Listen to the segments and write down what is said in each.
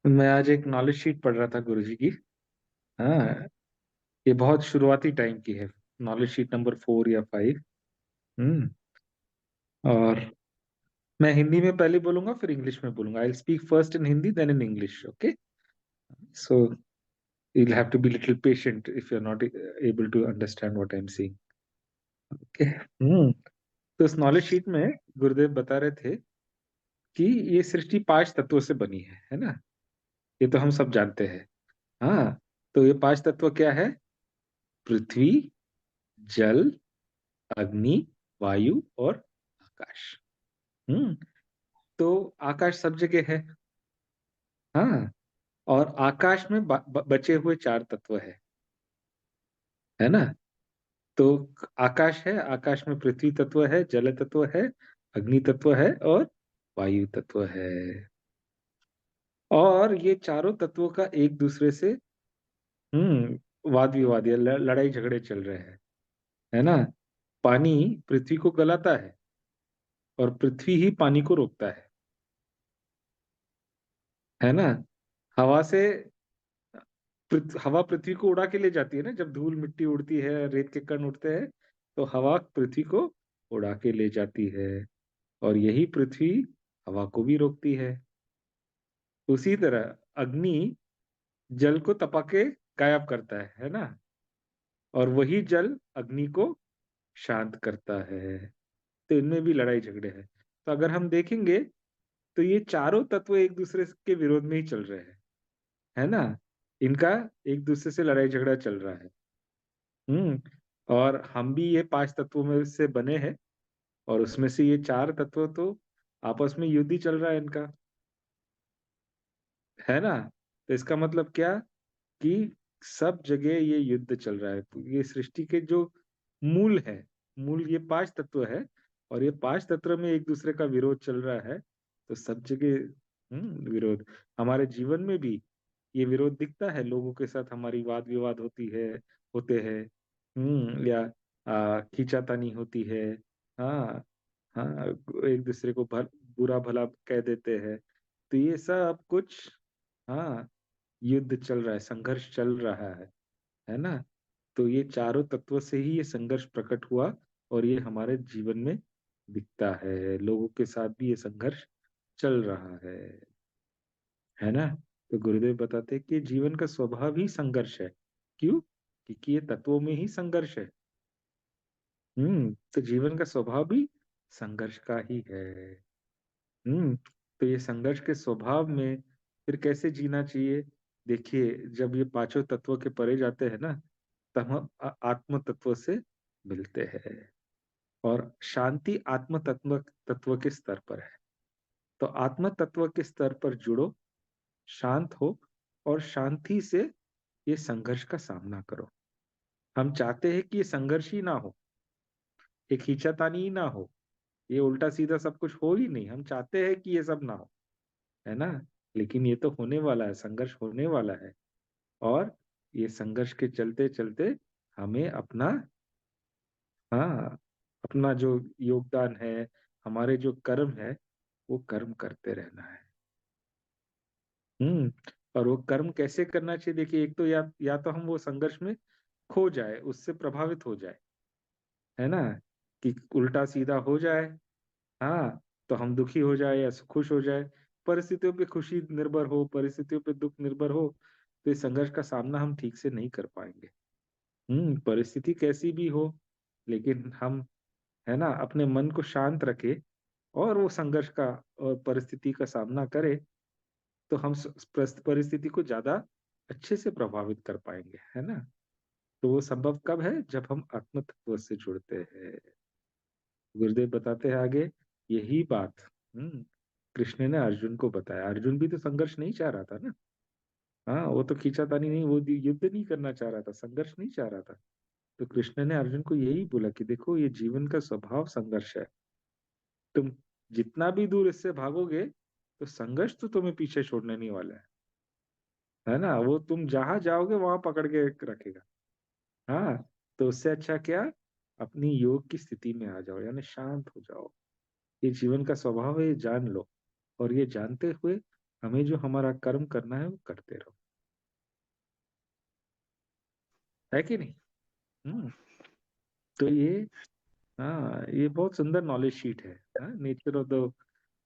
मैं आज एक नॉलेज शीट पढ़ रहा था गुरुजी की। हाँ, ये बहुत शुरुआती टाइम की है। नॉलेज शीट नंबर 4 या 5। हम्म। और मैं हिंदी में पहले बोलूंगा फिर इंग्लिश में बोलूंगा। I speak first in Hindi then in English. Okay, so you'll have to be little patient if you're not able to understand what I'm saying. Okay. तो इस नॉलेज शीट में गुरुदेव बता रहे थे कि ये सृष्टि 5 तत्वों से बनी है ना। ये तो हम सब जानते हैं। हाँ, तो ये 5 तत्व क्या है? पृथ्वी, जल, अग्नि, वायु और आकाश। हम्म। तो आकाश सब जगह है। हाँ, और आकाश में बचे हुए 4 तत्व है ना। तो आकाश है, आकाश में पृथ्वी तत्व है, जल तत्व है, अग्नि तत्व है और वायु तत्व है। और ये चारों तत्वों का एक दूसरे से वाद विवाद या लड़ाई झगड़े चल रहे हैं, है ना। पानी पृथ्वी को गलाता है और पृथ्वी ही पानी को रोकता है ना। हवा से हवा पृथ्वी को उड़ा के ले जाती है ना, जब धूल मिट्टी उड़ती है, रेत के कण उड़ते हैं, तो हवा पृथ्वी को उड़ा के ले जाती है। और यही पृथ्वी हवा को भी रोकती है। उसी तरह अग्नि जल को तपा के गायब करता है ना। और वही जल अग्नि को शांत करता है। तो इनमें भी लड़ाई झगड़े हैं। तो अगर हम देखेंगे तो ये चारों तत्व एक दूसरे के विरोध में ही चल रहे हैं, है ना। इनका एक दूसरे से लड़ाई झगड़ा चल रहा है। और हम भी ये 5 तत्वों में से बने हैं। और उसमें से ये 4 तत्व तो आपस में युद्ध ही चल रहा है इनका, है ना। तो इसका मतलब क्या कि सब जगह ये युद्ध चल रहा है। तो ये सृष्टि के जो मूल है, मूल ये 5 तत्व है। और ये 5 तत्व में एक दूसरे का विरोध चल रहा है। तो सब जगह विरोध। हमारे जीवन में भी ये विरोध दिखता है। लोगों के साथ हमारी वाद विवाद होती है, होते हैं। या खींचातानी होती है। हाँ। हाँ, एक दूसरे को बुरा भला कह देते हैं। तो ये सब कुछ, हाँ, युद्ध चल रहा है, संघर्ष चल रहा है ना। तो ये चारों तत्वों से ही ये संघर्ष प्रकट हुआ। और ये हमारे जीवन में दिखता है। लोगों के साथ भी ये संघर्ष चल रहा है ना। तो गुरुदेव बताते हैं कि जीवन का स्वभाव ही संघर्ष है। क्यों? क्योंकि ये तत्वों में ही संघर्ष है। तो जीवन का स्वभाव भी संघर्ष का ही है। हम्म। तो ये संघर्ष के स्वभाव में फिर कैसे जीना चाहिए? देखिए, जब ये पांचों तत्वों के परे जाते हैं ना, तब हम आत्म तत्व से मिलते हैं। और शांति आत्म तत्व तत्व के स्तर पर है। तो आत्म तत्व के स्तर पर जुड़ो, शांत हो और शांति से ये संघर्ष का सामना करो। हम चाहते हैं कि ये संघर्ष ही ना हो, ये खींचातानी ही ना हो, ये उल्टा सीधा सब कुछ हो ही नहीं। हम चाहते हैं कि ये सब ना हो, है ना। लेकिन ये तो होने वाला है, संघर्ष होने वाला है। और ये संघर्ष के चलते चलते हमें अपना, हाँ, अपना जो योगदान है, हमारे जो कर्म है, वो कर्म करते रहना है। हम्म। और वो कर्म कैसे करना चाहिए? देखिए, एक तो या तो हम वो संघर्ष में खो जाए, उससे प्रभावित हो जाए, है ना, कि उल्टा सीधा हो जाए। हाँ, तो हम दुखी हो जाए या खुश हो जाए। परिस्थितियों पे खुशी निर्भर हो, परिस्थितियों पे दुख निर्भर हो, तो इस संघर्ष का सामना हम ठीक से नहीं कर पाएंगे। परिस्थिति कैसी भी हो, लेकिन हम, है ना, अपने मन को शांत रखे और वो संघर्ष का और परिस्थिति का सामना करे, तो हम परिस्थिति को ज्यादा अच्छे से प्रभावित कर पाएंगे, है ना। तो वो संभव कब है? जब हम आत्म तत्व से जुड़ते हैं। गुरुदेव बताते हैं आगे यही बात। कृष्ण ने अर्जुन को बताया। अर्जुन भी तो संघर्ष नहीं चाह रहा था ना। हाँ, वो तो खींचातानी नहीं, वो युद्ध नहीं करना चाह रहा था, संघर्ष नहीं चाह रहा था। तो कृष्ण ने अर्जुन को यही बोला कि देखो, ये जीवन का स्वभाव संघर्ष है। तुम जितना भी दूर इससे भागोगे, तो संघर्ष तो तुम्हें पीछे छोड़ने नहीं वाला है ना। वो तुम जहां जाओगे वहां पकड़ के रखेगा। हाँ, तो उससे अच्छा क्या, अपनी योग की स्थिति में आ जाओ, यानी शांत हो जाओ। ये जीवन का स्वभाव है, ये जान लो। और ये जानते हुए हमें जो हमारा कर्म करना है वो करते रहो, है कि नहीं? हम्म। तो ये, हाँ, ये बहुत सुंदर नॉलेज शीट है। Nature of the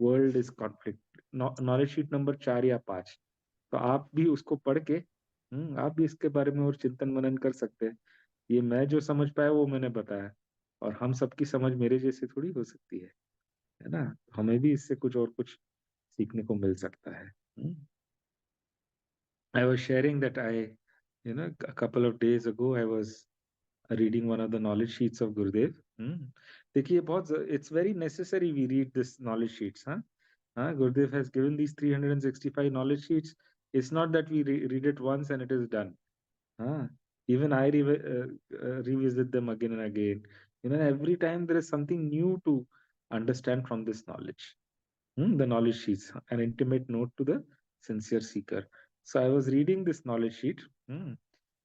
world is conflict, knowledge sheet number 4 या 5। तो आप भी उसको पढ़ के, आप भी इसके बारे में और चिंतन मनन कर सकते हैं। ये मैं जो समझ पाया वो मैंने बताया, और हम सबकी समझ मेरे जैसे थोड़ी हो सकती है ना? हमें भी इससे कुछ और कुछ सीखने को मिल सकता है। I was sharing that a couple of days ago, I was reading one of the knowledge sheets of Gurudev. देखिए, बहुत, it's very necessary we read this knowledge sheets, हाँ? Gurudev has given these 365 knowledge sheets. It's not that we read it once and it is done. Huh? Even I revisit them again and again. Every time there is something new to understand from this knowledge. The knowledge sheets, an intimate note to the sincere seeker. So I was reading this knowledge sheet.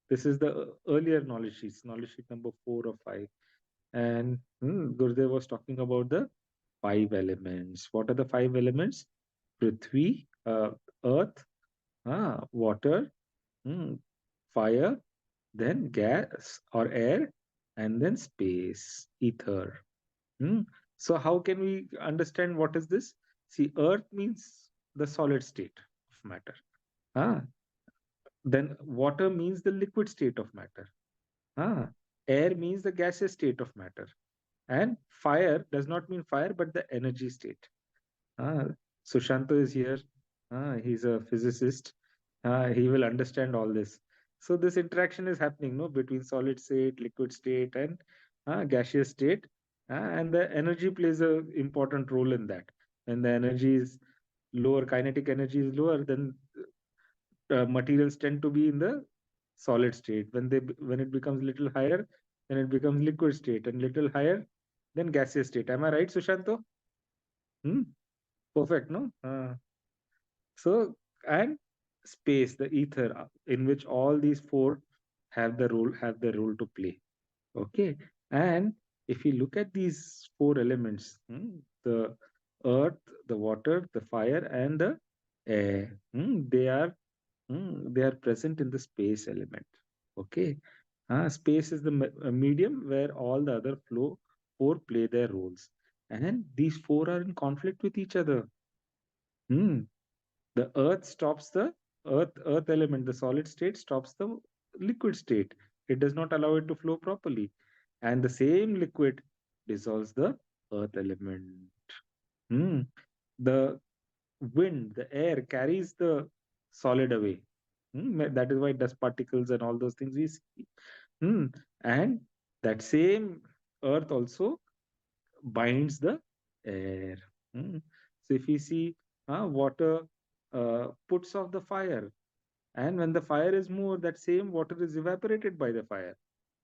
This is the earlier knowledge sheets, knowledge sheet number 4 or 5. And Gurudev was talking about the 5 elements. What are the 5 elements? Prithvi, earth, water, fire, then gas or air, and then space, ether. So how can we understand what is this? See, earth means the solid state of matter. Ah, then water means the liquid state of matter. Ah, air means the gaseous state of matter. And fire does not mean fire, but the energy state. Ah, Sushanto is here. He's a physicist. He will understand all this. So this interaction is happening, no, between solid state, liquid state, and gaseous state, and the energy plays a important role in that. When the energy is lower, kinetic energy is lower, then materials tend to be in the solid state. When it becomes little higher, then it becomes liquid state, and little higher, then gaseous state. Am I right, Sushanto? Hmm? Perfect, no? So, and space, the ether, in which all these four have the role to play. Okay. And if you look at these 4 elements, the earth, the water, the fire, and the air, they are present in the space element. Okay. Space is the medium where all the other four play their roles. And these four are in conflict with each other. Hmm. The earth stops the earth element, the solid state stops the liquid state. It does not allow it to flow properly. And the same liquid dissolves the earth element. Hmm. The wind, the air carries the solid away. That is why dust particles and all those things we see. Hmm. And that same earth also binds the air. Hmm. So if we see water puts off the fire, and when the fire is more, that same water is evaporated by the fire,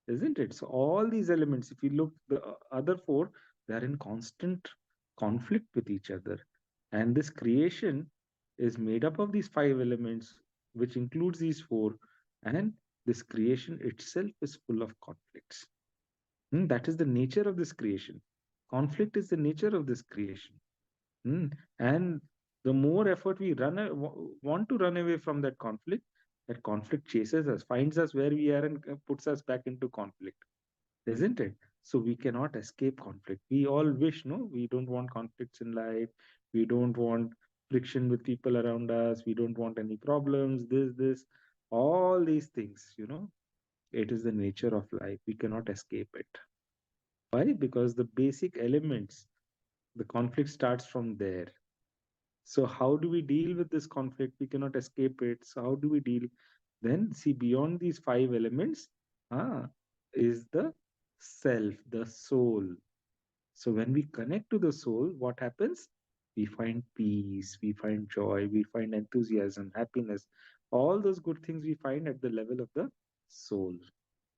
isn't it? So all these elements, if you look the other four, they are in constant conflict with each other. And this creation is made up of these 5 elements, which includes these four. And this creation itself is full of conflicts. That is the nature of this creation. Conflict is the nature of this creation. And the more effort we want to run away from that conflict chases us, finds us where we are, and puts us back into conflict, isn't it? So we cannot escape conflict. We all wish, no, we don't want conflicts in life. We don't want friction with people around us. We don't want any problems. All these things, it is the nature of life. We cannot escape it. Why? Because the basic elements, the conflict starts from there. So how do we deal with this conflict? We cannot escape it. So how do we deal? Then see, beyond these 5 elements, is the self, the soul. So when we connect to the soul, what happens? We find peace, we find joy, we find enthusiasm, happiness, all those good things we find at the level of the soul.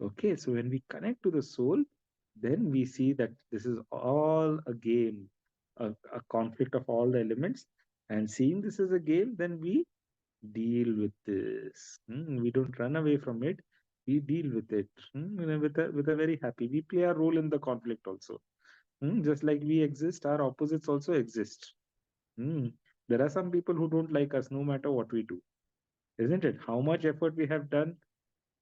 Okay, so when we connect to the soul, then we see that this is all a game, a conflict of all the elements. And seeing this as a game, then we deal with this. We don't run away from it. We deal with it with a very happy. We play a role in the conflict also. Just like we exist, our opposites also exist. There are some people who don't like us no matter what we do, isn't it? How much effort we have done,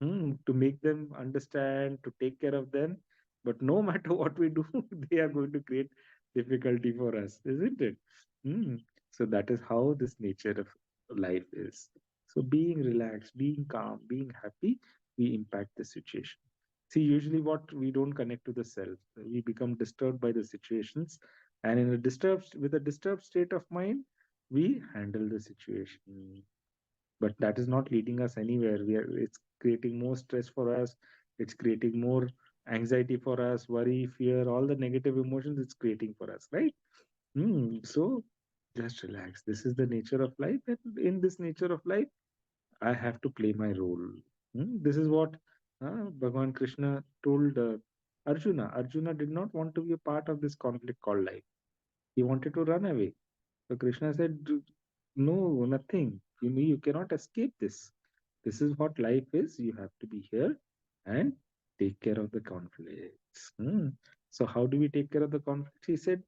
to make them understand, to take care of them. But no matter what we do, they are going to create difficulty for us, isn't it? Hmm. So that is how this nature of life is. So being relaxed, being calm, being happy, we impact the situation. See, usually what we don't connect to the self, we become disturbed by the situations, and in a disturbed with a disturbed state of mind, we handle the situation, but that is not leading us anywhere. It's creating more stress for us, it's creating more anxiety for us, worry, fear, all the negative emotions it's creating for us, right? So just relax. This is the nature of life, and in this nature of life I have to play my role. This is what Bhagavan Krishna told Arjuna did not want to be a part of this conflict called life. He wanted to run away. So Krishna said, no, nothing. You cannot escape this. This is what life is. You have to be here and take care of the conflicts. So how do we take care of the conflicts? He said,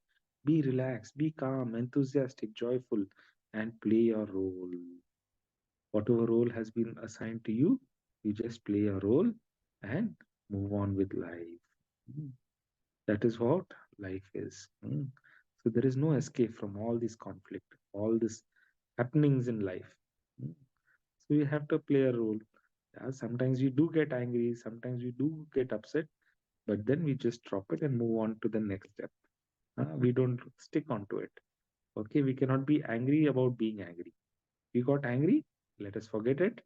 be relaxed, be calm, enthusiastic, joyful, and play your role. Whatever role has been assigned to you, you just play a role and move on with life. Hmm. That is what life is. So there is no escape from all this conflict, all these happenings in life. Mm. So you have to play a role. Yeah, sometimes we do get angry, sometimes we do get upset, but then we just drop it and move on to the next step. We don't stick onto it. Okay, we cannot be angry about being angry. We got angry, let us forget it,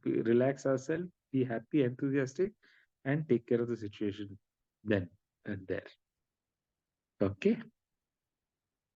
relax ourselves, be happy, enthusiastic, and take care of the situation then and there. Okay.